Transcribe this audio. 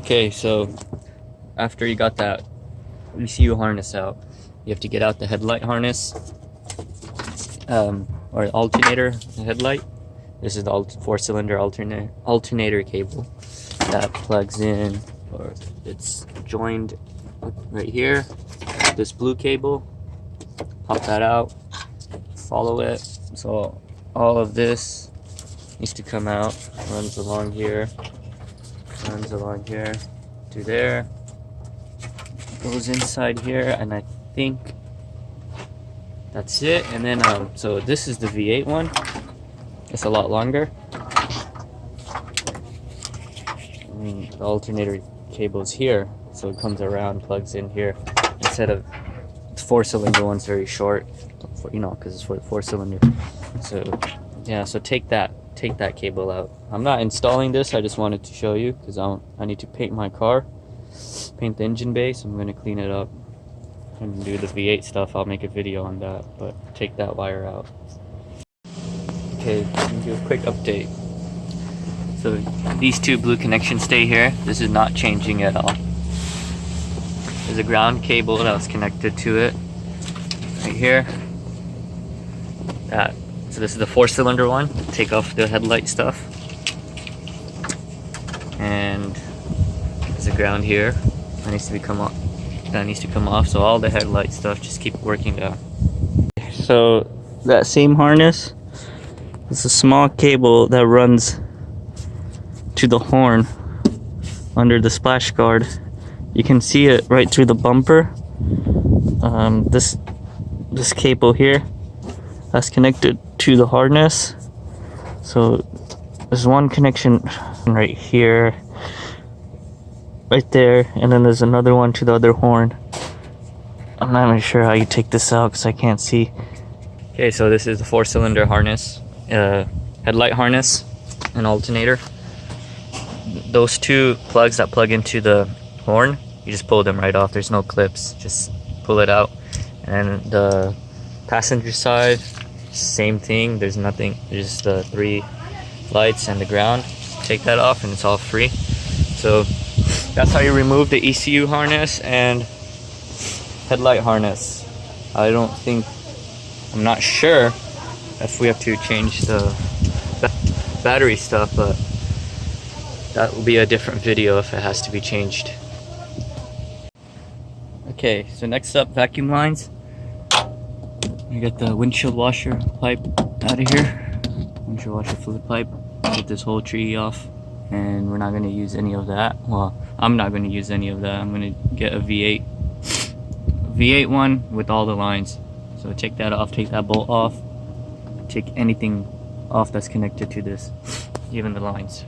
Okay, so after you got that ECU harness out, you have to get out the headlight harness, or alternator, the headlight. This is the 4-cylinder alternator cable that plugs in, or it's joined right here. This blue cable, pop that out, follow it. So all of this needs to come out, runs along here to there, goes inside here, and I think that's it. And then so this is the V8 one. It's a lot longer. The alternator cable is here, so it comes around, plugs in here, instead of the 4-cylinder one's very short, you know, because it's for the 4-cylinder. So yeah, so take that cable out. I'm not installing this, I just wanted to show you because I need to paint my car, paint the engine bay, so I'm going to clean it up and do the V8 stuff. I'll make a video on that, but take that wire out. Okay, let me do a quick update. So these two blue connections stay here. This is not changing at all. There's a ground cable that was connected to it right here. So this is the 4-cylinder one. Take off the headlight stuff. And there's a ground here that needs to come off. So all the headlight stuff, just keep working down. So that same harness, it's a small cable that runs to the horn under the splash guard. You can see it right through the bumper. This cable here, that's connected to the harness. So there's one connection right here, right there, and then there's another one to the other horn. I'm not even sure how you take this out because I can't see. Okay, so this is the 4-cylinder harness, headlight harness and alternator. Those two plugs that plug into the horn, you just pull them right off. There's no clips, just pull it out. And the passenger side, same thing. There's nothing, there's just the 3 lights and the ground. Take that off and it's all free. So that's how you remove the ECU harness and headlight harness. I'm not sure if we have to change the battery stuff, but that will be a different video if it has to be changed. Okay, so next up, vacuum lines. We got the windshield washer pipe out of here. Windshield washer fluid pipe. Get this whole tree off, and we're not going to use any of that. Well, I'm not going to use any of that. I'm going to get a V8 one with all the lines. So take that off, take that bolt off, take anything off that's connected to this, even the lines.